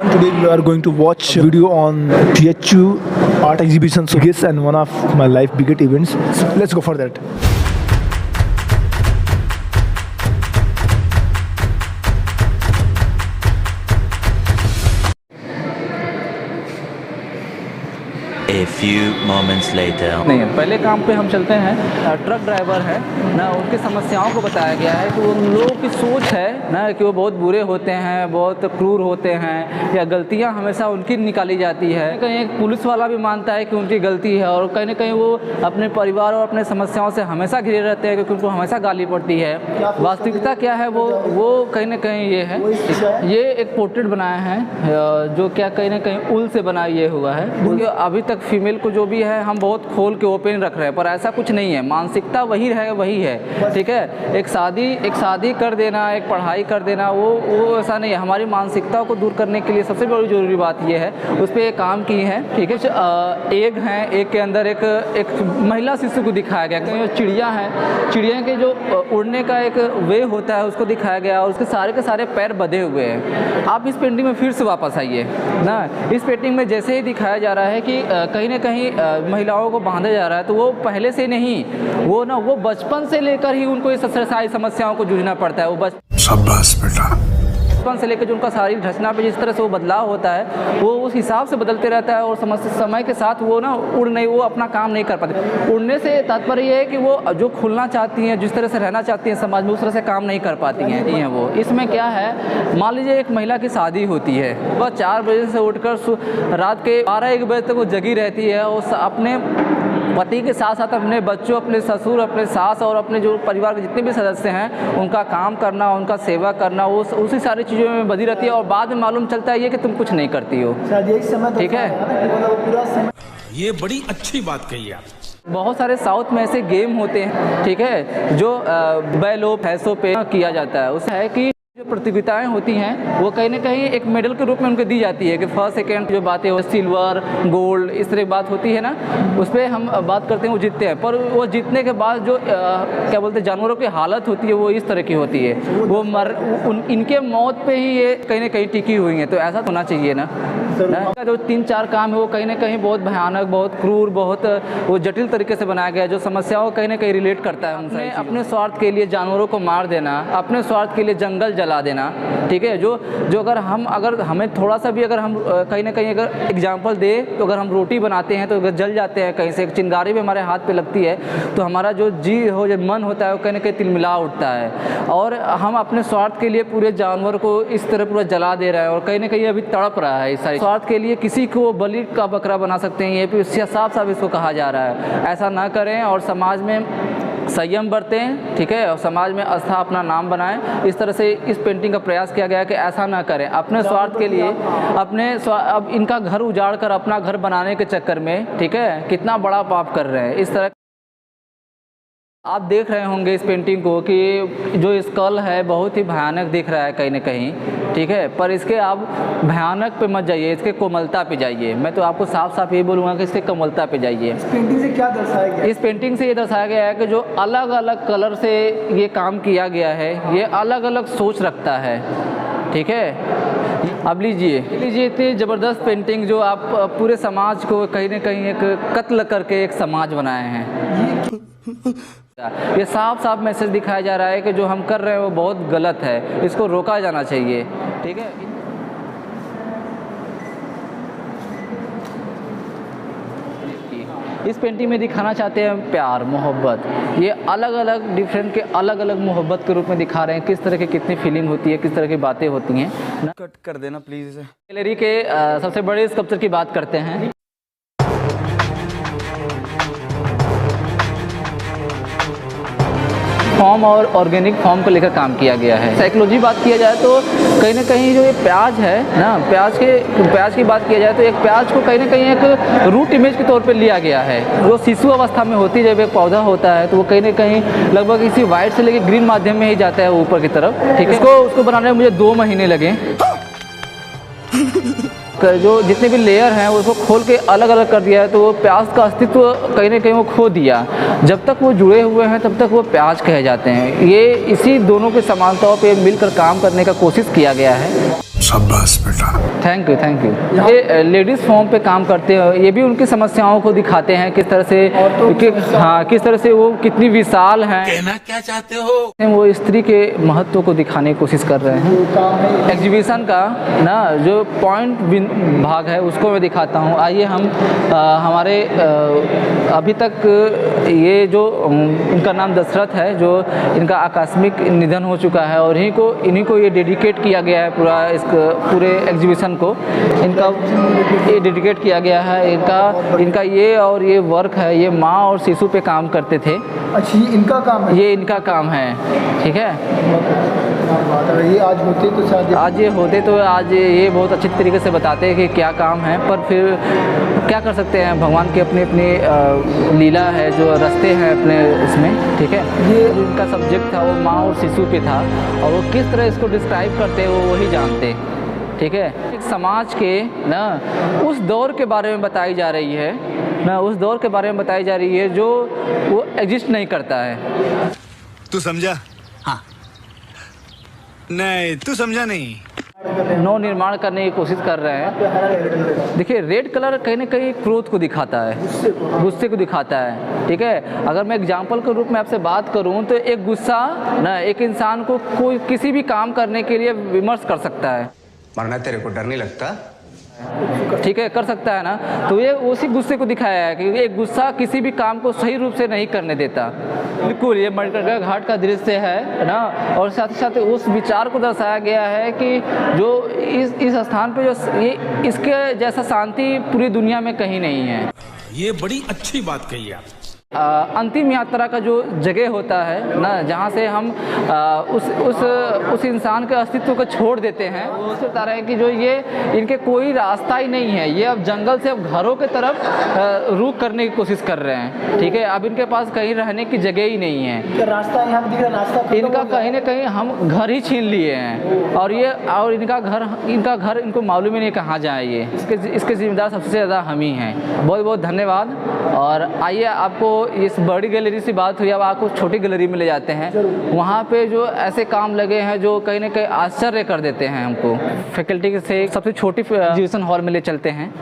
Today we are going to watch a video on THU art exhibition showcase and one of my life biggest events. So let's go for that. A few moments later. नहीं, पहले काम पे हम चलते हैं। Truck driver है ना, उनकी समस्याओं को बताया गया है कि उन लोगों की सोच है ना कि वो बहुत बुरे होते हैं, बहुत क्रूर होते हैं, या गलतियां हमेशा उनकी निकाली जाती है। कहीं एक पुलिस वाला भी मानता है कि उनकी गलती है, और कहीं ना कहीं वो अपने परिवार और अपने समस्याओं से हमेशा घिरे रहते हैं क्योंकि उनको हमेशा गाली पड़ती है। वास्तविकता क्या है वो कहीं ना कहीं ये है। ये एक पोर्ट्रेट बनाया है जो क्या कहीं ना कहीं उल से बनाया हुआ है। अभी तक फीमेल को जो भी है हम बहुत खोल के ओपन रख रहे हैं, पर ऐसा कुछ नहीं है। मानसिकता वही है, ठीक है। एक शादी कर देना, एक पढ़ाई कर देना, वो ऐसा नहीं है। हमारी मानसिकता को दूर करने के लिए सबसे बड़ी ज़रूरी बात ये है, उस पर काम की है, ठीक है। एग हैं, एग के अंदर एक महिला शिशु को दिखाया गया। कहीं चिड़िया है, चिड़िया के जो उड़ने का एक वे होता है उसको दिखाया गया, और उसके सारे के सारे पैर बंधे हुए हैं। आप इस पेंटिंग में फिर से वापस आइए ना। इस पेंटिंग में जैसे ही दिखाया जा रहा है कि कहीं ना कहीं महिलाओं को बांधा जा रहा है, तो वो पहले से नहीं, वो बचपन से लेकर ही उनको इस सारी समस्याओं को जूझना पड़ता है। वो शाबाश बेटा। बचपन से लेकर जो उनका शारीरिक ढांचा पे जिस तरह से वो बदलाव होता है, वो उस हिसाब से बदलते रहता है, और समय के साथ वो ना वो अपना काम नहीं कर पाते। उड़ने से तात्पर्य ये है कि वो जो खुलना चाहती हैं, जिस तरह से रहना चाहती हैं समाज में, उस तरह से काम नहीं कर पाती हैं वो। इसमें क्या है, मान लीजिए एक महिला की शादी होती है, वह 4 बजे से उठकर रात के 12-1 बजे तक वो जगी रहती है, और अपने पति के साथ साथ अपने बच्चों, अपने ससुर, अपने सास और अपने जो परिवार के जितने भी सदस्य हैं उनका काम करना, उनका सेवा करना, वो उसी सारी चीज़ों में बधी रहती है, और बाद में मालूम चलता है ये कि तुम कुछ नहीं करती हो, ठीक है। ये बड़ी अच्छी बात कही आप। बहुत सारे साउथ में ऐसे गेम होते हैं, ठीक है, जो बैलों भैंसों पे किया जाता है। उससे है कि जो प्रतियोगिताएं होती हैं वो कहीं ना कहीं एक मेडल के रूप में उनको दी जाती है कि फर्स्ट सेकंड जो बातें वो सिल्वर गोल्ड इस तरह की बात होती है ना, उस पर हम बात करते हैं, वो जीतते हैं। पर वो जीतने के बाद जो क्या बोलते हैं जानवरों की हालत होती है वो इस तरह की होती है, वो इनके मौत पे ही ये कहीं ना कहीं टिकी हुई हैं। तो ऐसा होना चाहिए ना। जो 3-4 काम है वो कहीं ना कहीं बहुत भयानक, बहुत क्रूर, बहुत वो जटिल तरीके से बनाया गया है, जो समस्याओं कहीं ना कहीं रिलेट करता है उनसे। अपने स्वार्थ के लिए जानवरों को मार देना, अपने स्वार्थ के लिए जंगल जला देना, ठीक है। जो अगर हमें थोड़ा सा भी अगर हम कहीं ना कहीं अगर एग्जाम्पल दे, तो अगर हम रोटी बनाते हैं तो अगर जल जाते हैं, कहीं से एक चिंगारी भी हमारे हाथ पे लगती है तो हमारा जो जो मन होता है वो कहीं ना कहीं तिलमिला उठता है, और हम अपने स्वार्थ के लिए पूरे जानवर को इस तरह पूरा जला दे रहे हैं, और कहीं ना कहीं अभी तड़प रहा है इस सारी स्वार्थ के लिए। किसी को बलि का बकरा बना सकते हैं, ये भी साफ साफ इसको कहा जा रहा है। ऐसा ना करें और समाज में संयम बरतें, ठीक है, और समाज में आस्था अपना नाम बनाएं। इस तरह से इस पेंटिंग का प्रयास किया गया है कि ऐसा ना करें अपने स्वार्थ के लिए, अब इनका घर उजाड़ कर अपना घर बनाने के चक्कर में, ठीक है, कितना बड़ा पाप कर रहे हैं। इस तरह आप देख रहे होंगे इस पेंटिंग को कि जो स्कल है बहुत ही भयानक दिख रहा है कहीं ना कहीं, ठीक है, पर इसके आप भयानक पे मत जाइए, इसके कोमलता पे जाइए। मैं तो आपको साफ साफ ये बोलूँगा कि इसके कोमलता पे जाइए। इस पेंटिंग से क्या दर्शाया गया? इस पेंटिंग से ये दर्शाया गया है कि जो अलग अलग कलर से ये काम किया गया है, ये अलग अलग सोच रखता है, ठीक है। अब लीजिए इतनी ज़बरदस्त पेंटिंग जो आप पूरे समाज को कहीं ना कहीं एक कत्ल करके एक समाज बनाए हैं। ये साफ साफ मैसेज दिखाया जा रहा है कि जो हम कर रहे हैं वो बहुत गलत है, इसको रोका जाना चाहिए, ठीक है। इस पेंटिंग में दिखाना चाहते हैं प्यार, मोहब्बत। ये अलग अलग डिफरेंट के अलग अलग मोहब्बत के रूप में दिखा रहे हैं, किस तरह की कितनी फीलिंग होती है, किस तरह की बातें होती हैं। कट कर देना प्लीज़। गैलरी के सबसे बड़े स्कल्पचर की बात करते हैं। फॉर्म और ऑर्गेनिक फॉर्म को लेकर काम किया गया है। साइकोलॉजी बात किया जाए तो कहीं ना कहीं जो ये प्याज है ना, प्याज की बात किया जाए तो एक प्याज को कहीं ना कहीं एक रूट इमेज के तौर पे लिया गया है। जो शिशु अवस्था में होती है, जब एक पौधा होता है तो वो कहीं ना कहीं लगभग इसी वाइट से लेकर ग्रीन माध्यम में ही जाता है ऊपर की तरफ, ठीक है। उसको बनाने में मुझे 2 महीने लगे। जो जितने भी लेयर हैं उसको खोल के अलग अलग कर दिया है, तो वो प्याज का अस्तित्व कहीं ना कहीं वो खो दिया। जब तक वो जुड़े हुए हैं तब तक वो प्याज कहे जाते हैं। ये इसी दोनों के समानताओं पे मिलकर काम करने का कोशिश किया गया है। शाबाश बेटा। Thank you. ये लेडीज़ फॉर्म पे काम करते हैं, ये भी उनकी समस्याओं को दिखाते हैं किस तरह से किस तरह से वो कितनी विशाल हैं। कहना क्या चाहते हो? वो स्त्री के महत्व को दिखाने की कोशिश कर रहे हैं। एग्जीबिशन का ना जो पॉइंट भाग है उसको मैं दिखाता हूँ। आइए हम हमारे अभी तक ये जो इनका नाम दशरथ है, जो इनका आकस्मिक निधन हो चुका है और इन्हीं को ये डेडिकेट किया गया है पूरे एग्जीबिशन को इनका ये डेडिकेट किया गया है। इनका ये वर्क है, ये माँ और शिशु पे काम करते थे। अच्छा, ये इनका काम है? ये इनका काम है, ठीक है। ये आज होते तो आज ये बहुत अच्छी तरीके से बताते हैं कि क्या काम है, पर फिर क्या कर सकते हैं, भगवान की अपनी लीला है, जो रास्ते हैं अपने इसमें, ठीक है। ये इनका सब्जेक्ट था वो माँ और शिशु पे था और वो किस तरह इसको डिस्क्राइब करते हैं वो वही जानते, ठीक है। एक समाज के ना उस दौर के बारे में बताई जा रही है जो वो एग्जिस्ट नहीं करता है। तू समझा? हाँ। नहीं, तू समझा नहीं। नव निर्माण करने की कोशिश कर रहे हैं। देखिए, रेड कलर कहीं ना कहीं क्रोध को दिखाता है, गुस्से को दिखाता है, ठीक है। अगर मैं एग्जाम्पल के रूप में आपसे बात करूं तो एक गुस्सा ना एक इंसान को कोई किसी भी काम करने के लिए विमर्श कर सकता है। मरना तेरे को डर नहीं लगता? ठीक है, कर सकता है ना। तो ये उसी गुस्से को दिखाया है कि एक गुस्सा किसी भी काम को सही रूप से नहीं करने देता। बिल्कुल, ये मणिकर्णिका घाट का दृश्य है ना, और साथ ही साथ उस विचार को दर्शाया गया है कि जो इस स्थान पे जो ये इसके जैसा शांति पूरी दुनिया में कहीं नहीं है। ये बड़ी अच्छी बात कही आप। अंतिम यात्रा का जो जगह होता है ना, जहाँ से हम उस इंसान के अस्तित्व को छोड़ देते हैं, वो बता रहे हैं कि जो ये इनके कोई रास्ता ही नहीं है, ये अब जंगल से अब घरों के तरफ रुख करने की कोशिश कर रहे हैं, ठीक है। अब इनके पास कहीं रहने की जगह ही नहीं है। रास्ता यहाँ दिख रहा, रास्ता इनका कहीं ना कहीं हम घर ही छीन लिए हैं और इनका घर इनको मालूम ही नहीं कहाँ जाए। ये इसके जिम्मेदार सबसे ज़्यादा हम ही हैं। बहुत बहुत धन्यवाद। और आइए, आपको इस बड़ी गैलरी से बात हुई, अब आपको छोटी गैलरी में ले जाते हैं। वहाँ पे जो ऐसे काम लगे हैं जो कहीं ना कहीं आश्चर्य कर देते हैं हमको। फैकल्टी से सबसे छोटी एग्जीबिशन हॉल में ले चलते हैं।